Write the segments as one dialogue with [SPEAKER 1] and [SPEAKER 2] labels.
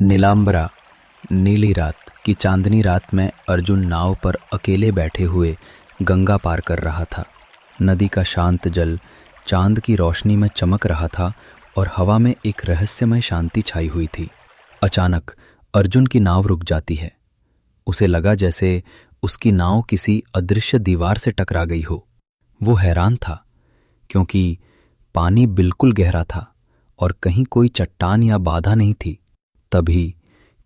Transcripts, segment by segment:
[SPEAKER 1] नीलांबरा नीली रात की चांदनी रात में अर्जुन नाव पर अकेले बैठे हुए गंगा पार कर रहा था। नदी का शांत जल चांद की रोशनी में चमक रहा था और हवा में एक रहस्यमय शांति छाई हुई थी। अचानक अर्जुन की नाव रुक जाती है। उसे लगा जैसे उसकी नाव किसी अदृश्य दीवार से टकरा गई हो। वो हैरान था क्योंकि पानी बिल्कुल गहरा था और कहीं कोई चट्टान या बाधा नहीं थी। तभी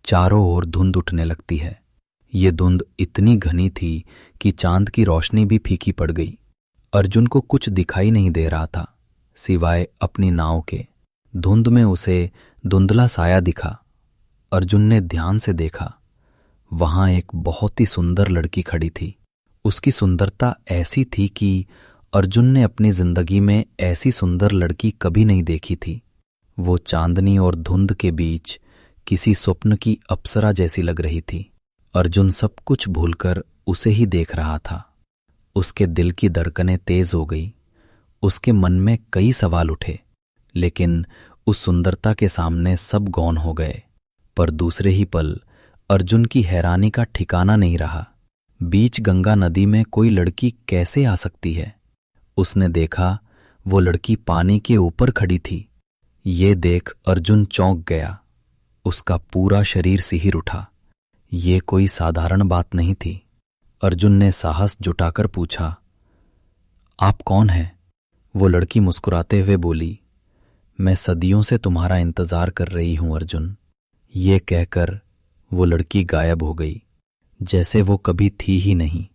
[SPEAKER 1] चारों ओर धुंध उठने लगती है। ये धुंध इतनी घनी थी कि चांद की रोशनी भी फीकी पड़ गई। अर्जुन को कुछ दिखाई नहीं दे रहा था सिवाय अपनी नाव के। धुंध में उसे धुंधला साया दिखा। अर्जुन ने ध्यान से देखा। वहां एक बहुत ही सुंदर लड़की खड़ी थी। उसकी सुंदरता ऐसी थी कि अर्जुन ने अपनी जिंदगी में ऐसी सुंदर लड़की कभी नहीं देखी थी। वो चांदनी और धुंध के बीच किसी स्वप्न की अप्सरा जैसी लग रही थी। अर्जुन सब कुछ भूलकर उसे ही देख रहा था। उसके दिल की धड़कनें तेज हो गई। उसके मन में कई सवाल उठे, लेकिन उस सुंदरता के सामने सब गौन हो गए। पर दूसरे ही पल अर्जुन की हैरानी का ठिकाना नहीं रहा। बीच गंगा नदी में कोई लड़की कैसे आ सकती है? उसने देखा वो लड़की पानी के ऊपर खड़ी थी। ये देख अर्जुन चौंक गया। उसका पूरा शरीर सिहर उठा। ये कोई साधारण बात नहीं थी। अर्जुन ने साहस जुटाकर पूछा, आप कौन हैं? वो लड़की मुस्कुराते हुए बोली, मैं सदियों से तुम्हारा इंतजार कर रही हूं अर्जुन। ये कहकर वो लड़की गायब हो गई, जैसे वो कभी थी ही नहीं,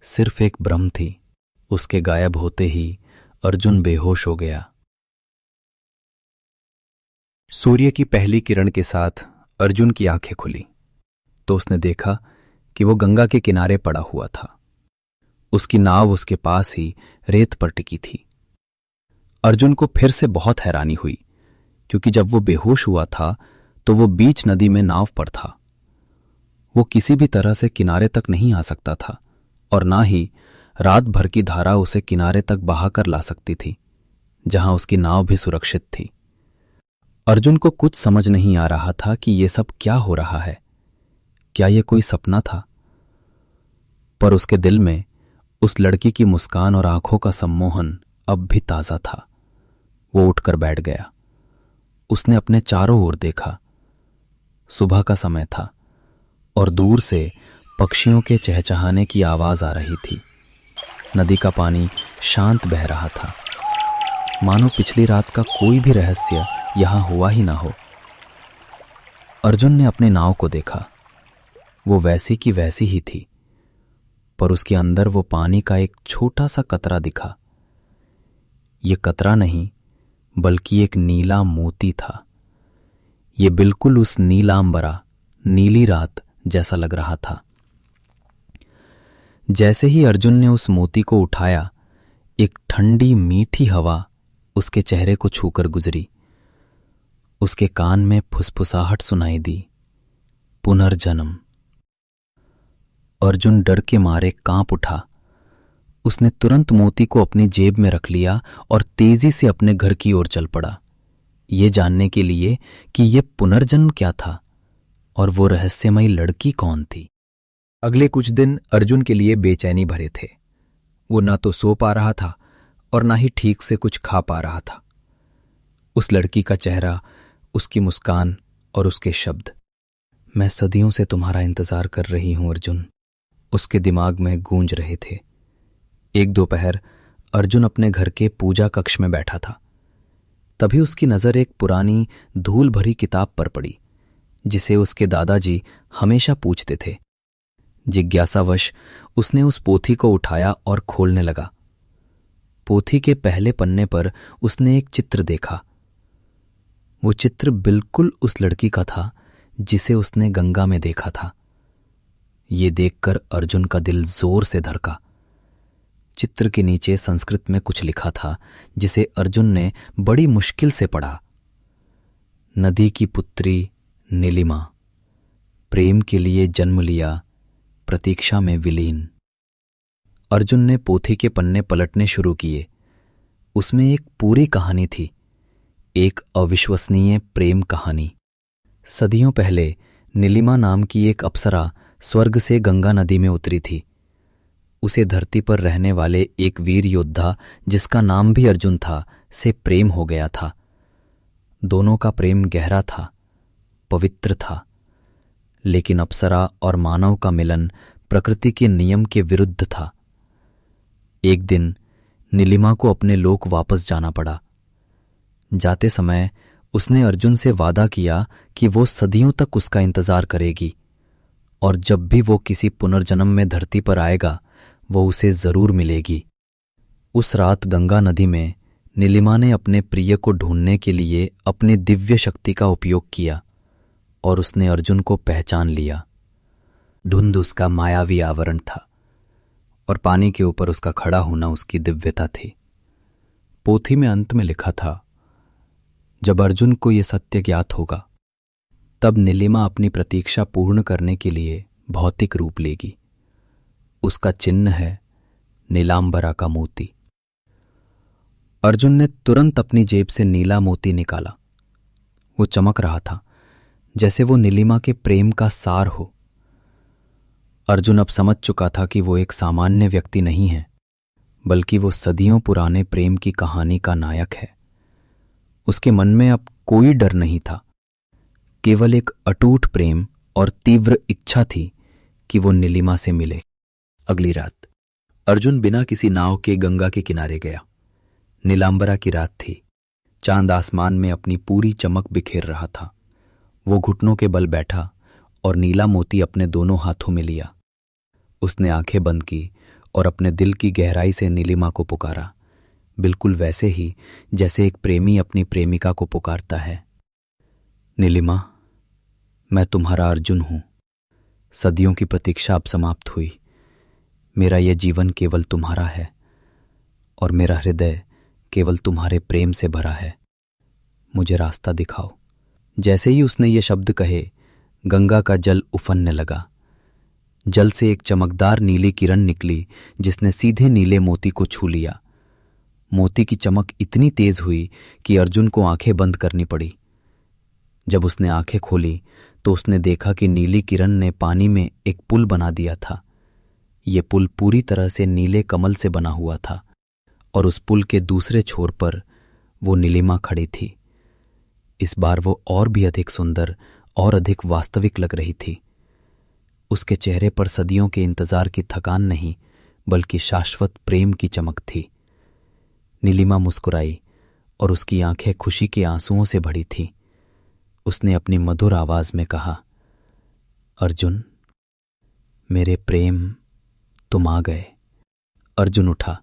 [SPEAKER 1] सिर्फ एक भ्रम थी। उसके गायब होते ही अर्जुन बेहोश हो गया। सूर्य की पहली किरण के साथ अर्जुन की आंखें खुली तो उसने देखा कि वो गंगा के किनारे पड़ा हुआ था। उसकी नाव उसके पास ही रेत पर टिकी थी। अर्जुन को फिर से बहुत हैरानी हुई, क्योंकि जब वो बेहोश हुआ था तो वो बीच नदी में नाव पर था। वो किसी भी तरह से किनारे तक नहीं आ सकता था और ना ही रात भर की धारा उसे किनारे तक बहाकर ला सकती थी, जहां उसकी नाव भी सुरक्षित थी। अर्जुन को कुछ समझ नहीं आ रहा था कि ये सब क्या हो रहा है। क्या ये कोई सपना था? पर उसके दिल में उस लड़की की मुस्कान और आंखों का सम्मोहन अब भी ताजा था। वो उठकर बैठ गया। उसने अपने चारों ओर देखा। सुबह का समय था और दूर से पक्षियों के चहचहाने की आवाज आ रही थी। नदी का पानी शांत बह रहा था, मानो पिछली रात का कोई भी रहस्य यहां हुआ ही ना हो। अर्जुन ने अपनी नाव को देखा। वो वैसी की वैसी ही थी, पर उसके अंदर वो पानी का एक छोटा सा कतरा दिखा। ये कतरा नहीं, बल्कि एक नीला मोती था। ये बिल्कुल उस नीलांबरा नीली रात जैसा लग रहा था। जैसे ही अर्जुन ने उस मोती को उठाया, एक ठंडी मीठी हवा उसके चेहरे को छूकर गुजरी। उसके कान में फुसफुसाहट सुनाई दी, पुनर्जन्म। अर्जुन डर के मारे कांप उठा। उसने तुरंत मोती को अपनी जेब में रख लिया और तेजी से अपने घर की ओर चल पड़ा, ये जानने के लिए कि ये पुनर्जन्म क्या था और वो रहस्यमयी लड़की कौन थी। अगले कुछ दिन अर्जुन के लिए बेचैनी भरे थे। वो ना तो सो पा रहा था और ना ही ठीक से कुछ खा पा रहा था। उस लड़की का चेहरा, उसकी मुस्कान और उसके शब्द, मैं सदियों से तुम्हारा इंतजार कर रही हूं अर्जुन, उसके दिमाग में गूंज रहे थे। एक दोपहर अर्जुन अपने घर के पूजा कक्ष में बैठा था। तभी उसकी नजर एक पुरानी धूल भरी किताब पर पड़ी, जिसे उसके दादाजी हमेशा पूछते थे। जिज्ञासावश उसने उस पोथी को उठाया और खोलने लगा। पोथी के पहले पन्ने पर उसने एक चित्र देखा। वो चित्र बिल्कुल उस लड़की का था जिसे उसने गंगा में देखा था। ये देखकर अर्जुन का दिल जोर से धड़का। चित्र के नीचे संस्कृत में कुछ लिखा था, जिसे अर्जुन ने बड़ी मुश्किल से पढ़ा। नदी की पुत्री नीलिमा, प्रेम के लिए जन्म लिया, प्रतीक्षा में विलीन। अर्जुन ने पोथी के पन्ने पलटने शुरू किए। उसमें एक पूरी कहानी थी, एक अविश्वसनीय प्रेम कहानी, सदियों पहले नीलिमा नाम की एक अप्सरा स्वर्ग से गंगा नदी में उतरी थी। उसे धरती पर रहने वाले एक वीर योद्धा, जिसका नाम भी अर्जुन था, से प्रेम हो गया था। दोनों का प्रेम गहरा था, पवित्र था। लेकिन अप्सरा और मानव का मिलन प्रकृति के नियम के विरुद्ध था। एक दिन नीलिमा को अपने लोक वापस जाना पड़ा। जाते समय उसने अर्जुन से वादा किया कि वो सदियों तक उसका इंतजार करेगी और जब भी वो किसी पुनर्जन्म में धरती पर आएगा वो उसे जरूर मिलेगी। उस रात गंगा नदी में नीलिमा ने अपने प्रिय को ढूंढने के लिए अपनी दिव्य शक्ति का उपयोग किया और उसने अर्जुन को पहचान लिया। धुंध उसका मायावी आवरण था और पानी के ऊपर उसका खड़ा होना उसकी दिव्यता थी। पोथी में अंत में लिखा था, जब अर्जुन को यह सत्य ज्ञात होगा तब नीलिमा अपनी प्रतीक्षा पूर्ण करने के लिए भौतिक रूप लेगी। उसका चिन्ह है नीलांबरा का मोती। अर्जुन ने तुरंत अपनी जेब से नीला मोती निकाला। वो चमक रहा था जैसे वो नीलिमा के प्रेम का सार हो। अर्जुन अब समझ चुका था कि वो एक सामान्य व्यक्ति नहीं है, बल्कि वो सदियों पुराने प्रेम की कहानी का नायक है। उसके मन में अब कोई डर नहीं था, केवल एक अटूट प्रेम और तीव्र इच्छा थी कि वो नीलिमा से मिले। अगली रात अर्जुन बिना किसी नाव के गंगा के किनारे गया। नीलांबरा की रात थी। चांद आसमान में अपनी पूरी चमक बिखेर रहा था। वो घुटनों के बल बैठा और नीला मोती अपने दोनों हाथों में लिया। उसने आंखें बंद की और अपने दिल की गहराई से नीलिमा को पुकारा, बिल्कुल वैसे ही जैसे एक प्रेमी अपनी प्रेमिका को पुकारता है। नीलिमा, मैं तुम्हारा अर्जुन हूं। सदियों की प्रतीक्षा अब समाप्त हुई। मेरा यह जीवन केवल तुम्हारा है और मेरा हृदय केवल तुम्हारे प्रेम से भरा है। मुझे रास्ता दिखाओ। जैसे ही उसने ये शब्द कहे, गंगा का जल उफनने लगा। जल से एक चमकदार नीली किरण निकली जिसने सीधे नीले मोती को छू लिया। मोती की चमक इतनी तेज हुई कि अर्जुन को आंखें बंद करनी पड़ी। जब उसने आंखें खोली तो उसने देखा कि नीली किरण ने पानी में एक पुल बना दिया था। ये पुल पूरी तरह से नीले कमल से बना हुआ था और उस पुल के दूसरे छोर पर वो नीलिमा खड़ी थी। इस बार वो और भी अधिक सुंदर और अधिक वास्तविक लग रही थी। उसके चेहरे पर सदियों के इंतजार की थकान नहीं, बल्कि शाश्वत प्रेम की चमक थी। नीलिमा मुस्कुराई और उसकी आंखें खुशी के आंसुओं से भरी थीं। उसने अपनी मधुर आवाज में कहा, अर्जुन, मेरे प्रेम, तुम आ गए। अर्जुन उठा।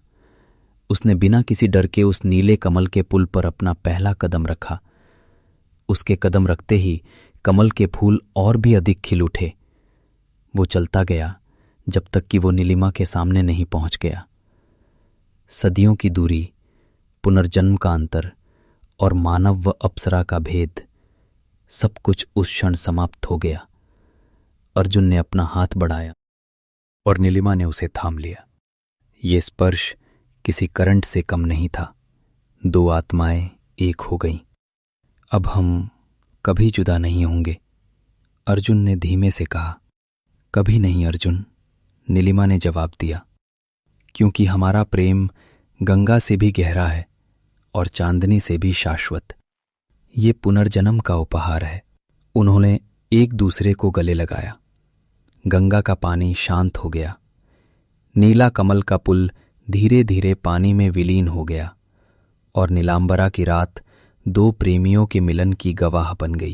[SPEAKER 1] उसने बिना किसी डर के उस नीले कमल के पुल पर अपना पहला कदम रखा। उसके कदम रखते ही कमल के फूल और भी अधिक खिल उठे। वो चलता गया जब तक कि वो नीलिमा के सामने नहीं पहुंच गया। सदियों की दूरी, पुनर्जन्म का अंतर और मानव व अप्सरा का भेद, सब कुछ उस क्षण समाप्त हो गया। अर्जुन ने अपना हाथ बढ़ाया और नीलिमा ने उसे थाम लिया। ये स्पर्श किसी करंट से कम नहीं था। दो आत्माएं एक हो गईं। अब हम कभी जुदा नहीं होंगे, अर्जुन ने धीमे से कहा। कभी नहीं अर्जुन, नीलिमा ने जवाब दिया, क्योंकि हमारा प्रेम गंगा से भी गहरा है और चांदनी से भी शाश्वत। ये पुनर्जन्म का उपहार है। उन्होंने एक दूसरे को गले लगाया। गंगा का पानी शांत हो गया। नीला कमल का पुल धीरे धीरे पानी में विलीन हो गया और नीलांबरा की रात दो प्रेमियों के मिलन की गवाह बन गई।